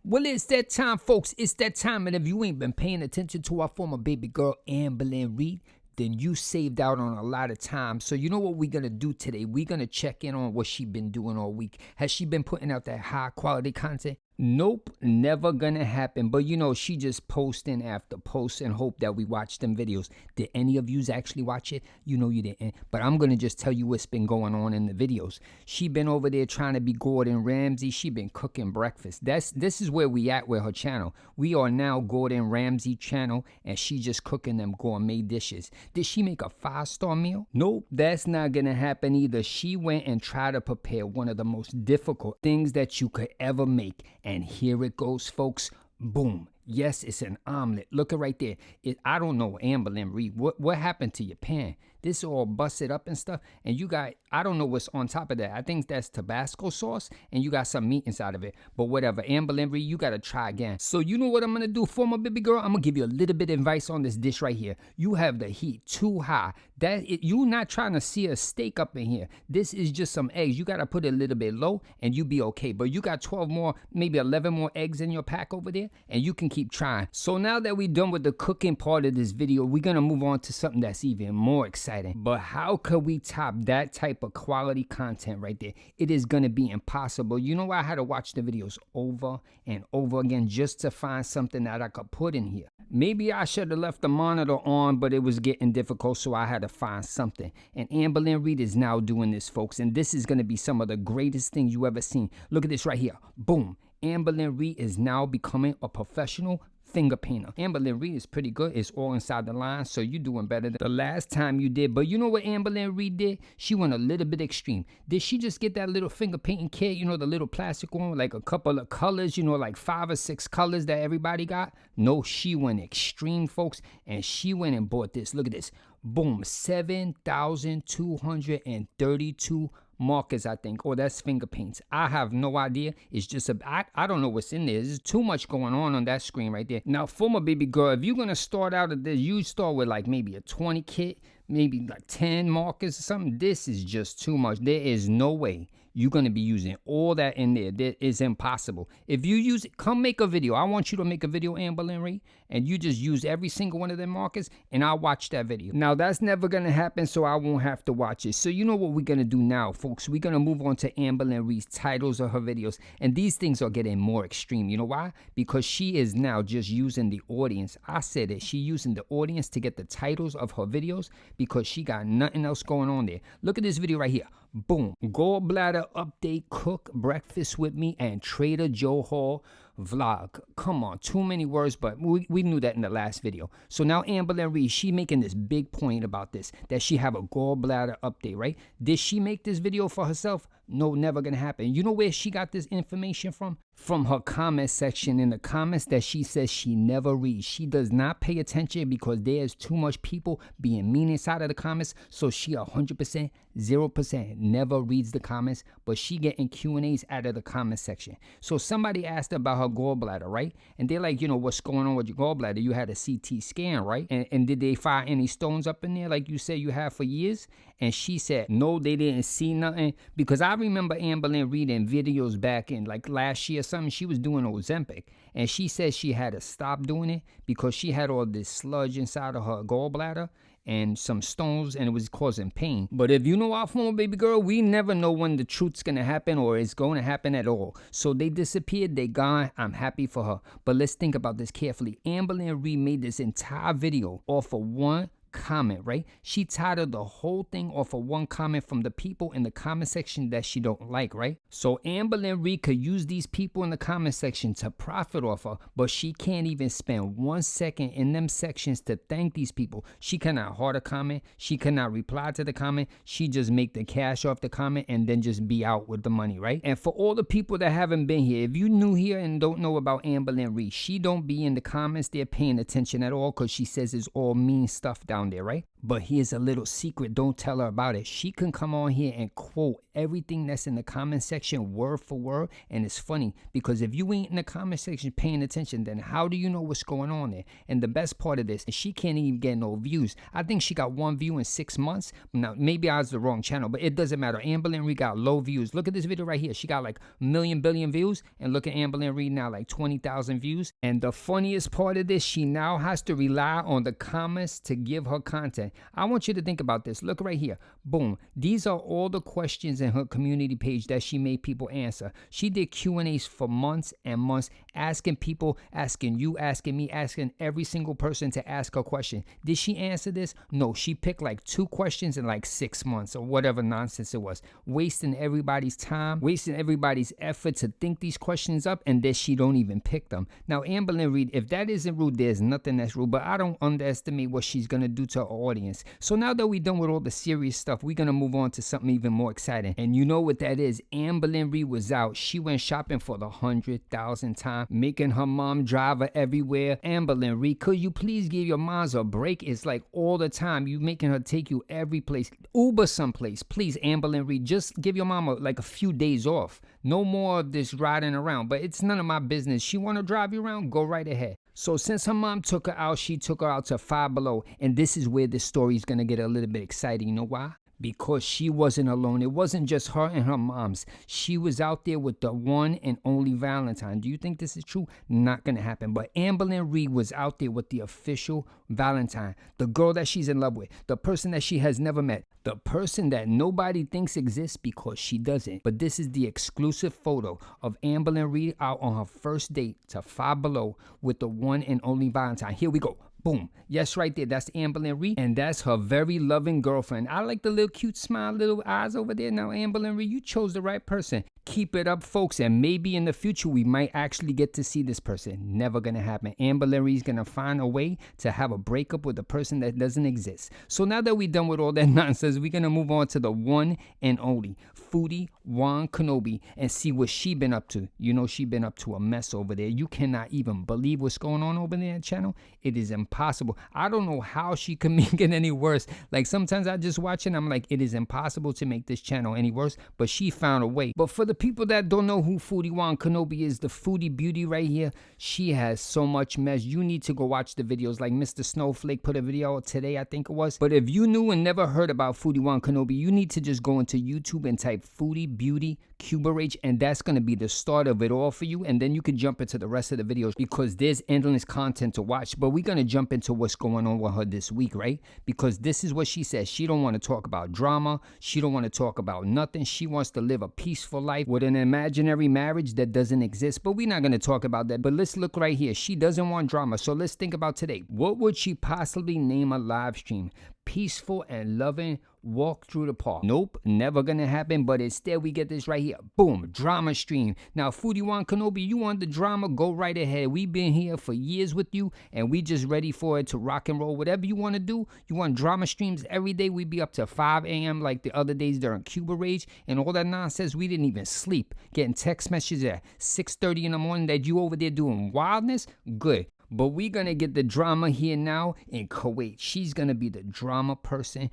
Well, it's that time, folks. It's that time. And if you ain't been paying attention to our former baby girl, Amberlynn Reid, then you saved out on a lot of time. So you know what we're going to do today? We're going to check in on what she been doing all week. Has she been putting out that high quality content? Nope, never gonna happen. But you know, she just posting after post and hope that we watch them videos. Did any of yous actually watch it? You know you didn't. But I'm gonna just tell you what's been going on in the videos. She been over there trying to be Gordon Ramsay. She been cooking breakfast. This is where we at with her channel. We are now Gordon Ramsay channel, and she just cooking them gourmet dishes. Did she make a 5-star meal? Nope, that's not gonna happen either. She went and tried to prepare one of the most difficult things that you could ever make. And here it goes, folks. Boom. Yes, it's an omelet. Look at right there. I don't know, Amberlynn Reid. What happened to your pan? This all busted up and stuff. And you got, I don't know what's on top of that. I think that's Tabasco sauce. And you got some meat inside of it. But whatever. Amberlynn Reid, you got to try again. So you know what I'm going to do for my baby girl? I'm going to give you a little bit of advice on this dish right here. You have the heat too high. You're not trying to see a steak up in here. This is just some eggs. You got to put it a little bit low and you be okay. But you got 12 more, maybe 11 more eggs in your pack over there. And you can keep trying. So now that we're done with the cooking part of this video, we're going to move on to something that's even more exciting. But how could we top that type of quality content right there? It is going to be impossible. You know why? I had to watch the videos over and over again just to find something that I could put in here. Maybe I should have left the monitor on, but it was getting difficult, so I had to find something. And Amberlynn Reid is now doing this, folks. And this is going to be some of the greatest things you ever seen. Look at this right here. Boom. Amberlynn Reid is now becoming a professional finger painter. Amberlynn Reid is pretty good. It's all inside the line, so you're doing better than the last time you did. But you know what Amberlynn Reid did? She went a little bit extreme. Did she just get that little finger painting kit, you know, the little plastic one with like a couple of colors, you know, like 5 or 6 colors that everybody got? No, she went extreme, folks, and she went and bought this. Look at this. Boom, 7,232 markers, I think. Oh, that's finger paints. I have no idea. It's just I don't know what's in there. There's too much going on that screen right there. Now, for my baby girl, if you're gonna start out at this, you start with like maybe a 20 kit, maybe like 10 markers or something. This is just too much. There is no way you're going to be using all that in there. That is impossible. If you use it, come make a video. I want you to make a video, Amberlynn Reid, and you just use every single one of them markers, and I'll watch that video. Now, that's never going to happen, so I won't have to watch it. So you know what we're going to do now, folks? We're going to move on to Amberlynn Reid's titles of her videos, and these things are getting more extreme. You know why? Because she is now just using the audience. I said it. She's using the audience to get the titles of her videos because she got nothing else going on there. Look at this video right here. Boom. Gallbladder update, cook breakfast with me, and Trader Joe haul vlog. Come on, too many words, but we knew that in the last video. So now Amberlynn Reid, she making this big point about this, that she have a gallbladder update, right? Did she make this video for herself? No, never gonna happen. You know where she got this information from? From her comment section, in the comments that she says she never reads. She does not pay attention because there's too much people being mean inside of the comments. So she 100%, 0% never reads the comments, but she getting Q&As out of the comment section. So somebody asked about her gallbladder, right? And they're like, you know, what's going on with your gallbladder? You had a CT scan, right? And did they find any stones up in there like you said you have for years? And she said, no, they didn't see nothing. Because I remember Amberlynn reading videos back in like last year or something. She was doing Ozempic. And she said she had to stop doing it because she had all this sludge inside of her gallbladder and some stones, and it was causing pain. But if you know our former baby girl, we never know when the truth's gonna happen or it's going to happen at all. So they disappeared, they gone. I'm happy for her. But let's think about this carefully. Amberlynn Reid made this entire video off of one comment, right? She titled the whole thing off of one comment from the people in the comment section that she don't like, right? So Amberlynn Reid could use these people in the comment section to profit off her, but she can't even spend 1 second in them sections to thank these people. She cannot heart a comment. She cannot reply to the comment. She just make the cash off the comment and then just be out with the money, right? And for all the people that haven't been here, if you new here and don't know about Amberlynn Reid, she don't be in the comments there paying attention at all because she says it's all mean stuff down there, right? But here's a little secret, don't tell her about it. She can come on here and quote everything that's in the comment section word for word. And it's funny because if you ain't in the comment section paying attention, then how do you know what's going on there? And the best part of this is she can't even get no views. I think she got 1 view in 6 months. Now, maybe I was the wrong channel, but it doesn't matter. Amberlynn Reid got low views. Look at this video right here. She got like billion views. And look at Amberlynn Reid now, like 20,000 views. And the funniest part of this, she now has to rely on the comments to give her content. I want you to think about this. Look right here. Boom. These are all the questions in her community page that she made people answer. She did Q&As for months and months, asking people, asking you, asking me, asking every single person to ask her question. Did she answer this? No, she picked like 2 questions in like 6 months or whatever nonsense it was, wasting everybody's time, wasting everybody's effort to think these questions up, and then she don't even pick them. Now, Amberlynn Reid, if that isn't rude, there's nothing that's rude, but I don't underestimate what she's going to do to her audience. So now that we're done with all the serious stuff, we're going to move on to something even more exciting. And you know what that is? Amberlynn Reid was out. She went shopping for the 100,000th time, making her mom drive her everywhere. Amberlynn Reid, could you please give your moms a break? It's like all the time. You making her take you every place. Uber someplace. Please, Amberlynn Reid, just give your mama like a few days off. No more of this riding around. But it's none of my business. She want to drive you around? Go right ahead. So since her mom took her out, she took her out to Five Below. And this is where this story is going to get a little bit exciting. You know why? Because she wasn't alone. It wasn't just her and her moms. She was out there with the one and only Valentine. Do you think this is true? Not gonna happen. But Amberlynn Reid was out there with the official Valentine, the girl that she's in love with, the person that she has never met, the person that nobody thinks exists because she doesn't. But this is the exclusive photo of Amberlynn Reid out on her first date to Five Below with the one and only Valentine. Here we go. Boom. Yes, right there. That's Amberlynn Reid. And that's her very loving girlfriend. I like the little cute smile, little eyes over there. Now, Amberlynn Reid, you chose the right person. Keep it up, folks. And maybe in the future, we might actually get to see this person. Never going to happen. Amberlynn Reid's going to find a way to have a breakup with a person that doesn't exist. So now that we're done with all that nonsense, we're going to move on to the one and only Foodie Juan Kenobi and see what she been up to. You know, she been up to a mess over there. You cannot even believe what's going on over there in the channel. It is impossible. I don't know how she can make it any worse. Like sometimes I just watch it and I'm like, it is impossible to make this channel any worse, but she found a way. But for the people that don't know who Foodie Juan Kenobi is, the foodie beauty right here, she has so much mess. You need to go watch the videos. Like Mr. Snowflake put a video out today, I think it was. But if you knew and never heard about Foodie Juan Kenobi, you need to just go into YouTube and type Foodie Beauty Cuba H, and that's going to be the start of it all for you. And then you can jump into the rest of the videos because there's endless content to watch. But we're going to jump into what's going on with her this week, right? Because this is what she says. She don't want to talk about drama. She don't want to talk about nothing. She wants to live a peaceful life with an imaginary marriage that doesn't exist. But we're not going to talk about that. But let's look right here. She doesn't want drama. So let's think about today. What would she possibly name a live stream? Peaceful and loving walk through the park. Nope, never gonna happen. But instead we get this right here. Boom, drama stream. Now Foodie Juan Kenobi, you want the drama, go right ahead. We've been here for years with you and we just ready for it to rock and roll. Whatever you want to do. You want drama streams every day. We be up to 5 a.m. like the other days during Cuba Rage and all that nonsense. We didn't even sleep. Getting text messages at 6:30 in the morning that you over there doing wildness. Good. But we're going to get the drama here now in Kuwait. She's going to be the drama person.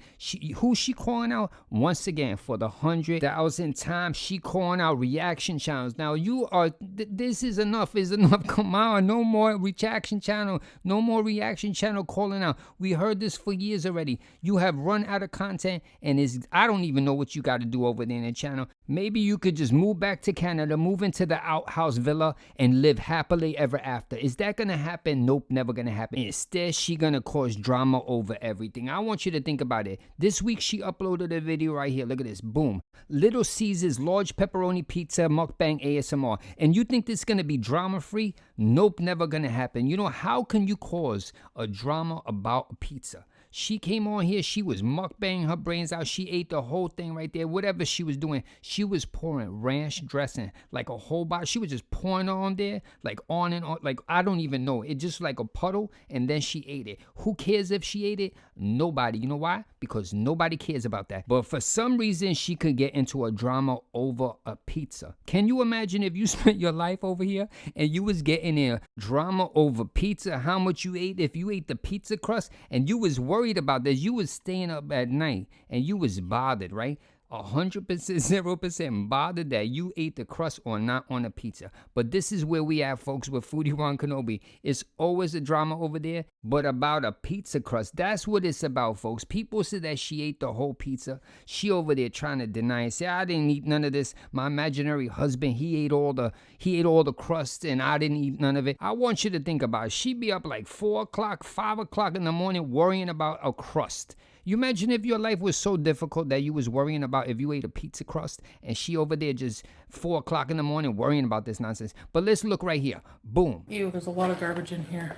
Who's she calling out? Once again, for the 100,000th time, she calling out reaction channels. Now, you are, this is enough. Is enough. Come on. No more reaction channel. No more reaction channel calling out. We heard this for years already. You have run out of content and I don't even know what you got to do over there in the channel. Maybe you could just move back to Canada, move into the outhouse villa and live happily ever after. Is that going to happen? Nope, never gonna happen. Instead, she gonna cause drama over everything. I want you to think about it. This week, she uploaded a video right here. Look at this. Boom. Little Caesars large pepperoni pizza mukbang ASMR. And you think this is gonna be drama free? Nope, never gonna happen. You know, how can you cause a drama about a pizza? She came on here, she was mukbanging her brains out. She ate the whole thing right there. Whatever she was doing, she was pouring ranch dressing, like a whole bottle. She was just pouring on there, like on and on. Like, I don't even know. It just like a puddle, and then she ate it. Who cares if she ate it? Nobody. You know why? Because nobody cares about that. But for some reason, she could get into a drama over a pizza. Can you imagine if you spent your life over here and you was getting in a drama over pizza, how much you ate, if you ate the pizza crust, and you was worried worried about this. You was staying up at night and you was bothered, right? 100%, 0% bothered that you ate the crust or not on a pizza. But this is where we at, folks, with Foodie Juan Kenobi. It's always a drama over there, but about a pizza crust. That's what it's about, folks. People say that she ate the whole pizza. She over there trying to deny it. Say, I didn't eat none of this. My imaginary husband, he ate all the crust and I didn't eat none of it. I want you to think about it. She be up like 4 o'clock, 5 o'clock in the morning worrying about a crust. You imagine if your life was so difficult that you was worrying about if you ate a pizza crust, and she over there just 4 o'clock in the morning worrying about this nonsense. But let's look right here. Boom. Ew, there's a lot of garbage in here.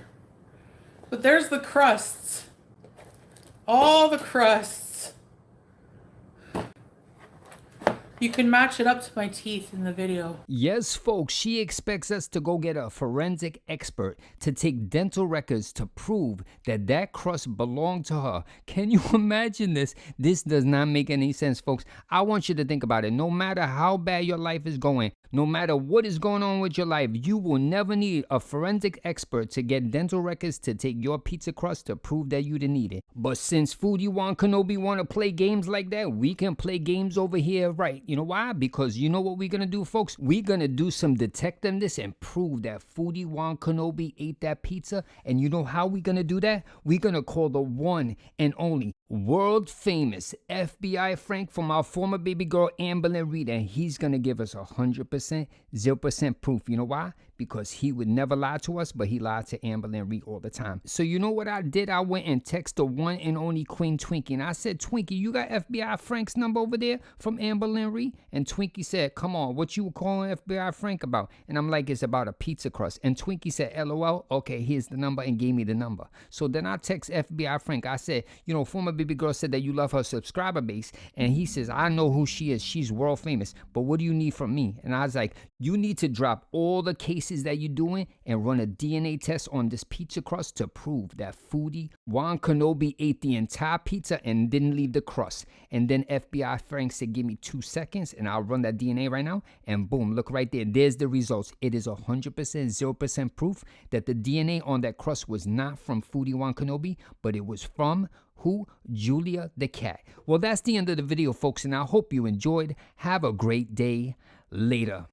But there's the crusts. All the crusts. You can match it up to my teeth in the video. Yes, folks, she expects us to go get a forensic expert to take dental records to prove that that crust belonged to her. Can you imagine this? This does not make any sense, folks. I want you to think about it. No matter how bad your life is going, no matter what is going on with your life, you will never need a forensic expert to get dental records to take your pizza crust to prove that you didn't eat it. But since Foodie Juan Kenobi want to play games like that, we can play games over here, right? You know why? Because you know what we're going to do, folks? We're going to do some detectiveness and prove that Foodie Juan Kenobi ate that pizza. And you know how we're going to do that? We're going to call the one and only world famous FBI Frank from our former baby girl Amberlynn Reid, and he's gonna give us 100%, 0% proof. You know why? Because he would never lie to us, but he lied to Amberlynn Reid all the time. So you know what I did? I went and texted the one and only Queen Twinkie, and I said, Twinkie, you got FBI Frank's number over there from Amberlynn Reid? And Twinkie said, come on, what you calling FBI Frank about? And I'm like, it's about a pizza crust. And Twinkie said, LOL, okay, here's the number, and gave me the number. So then I text FBI Frank. I said, you know, former baby girl said that you love her subscriber base, and he says, I know who she is. She's world famous, but what do you need from me? And I was like, you need to drop all the cases that you're doing and run a DNA test on this pizza crust to prove that Foodie Juan Kenobi ate the entire pizza and didn't leave the crust. And then FBI Frank said, give me 2 seconds and I'll run that DNA right now. And boom, look right there. There's the results. It is 100%, 0% proof that the DNA on that crust was not from Foodie Juan Kenobi, but it was from who? Julia the cat. Well, that's the end of the video, folks, and I hope you enjoyed. Have a great day. Later.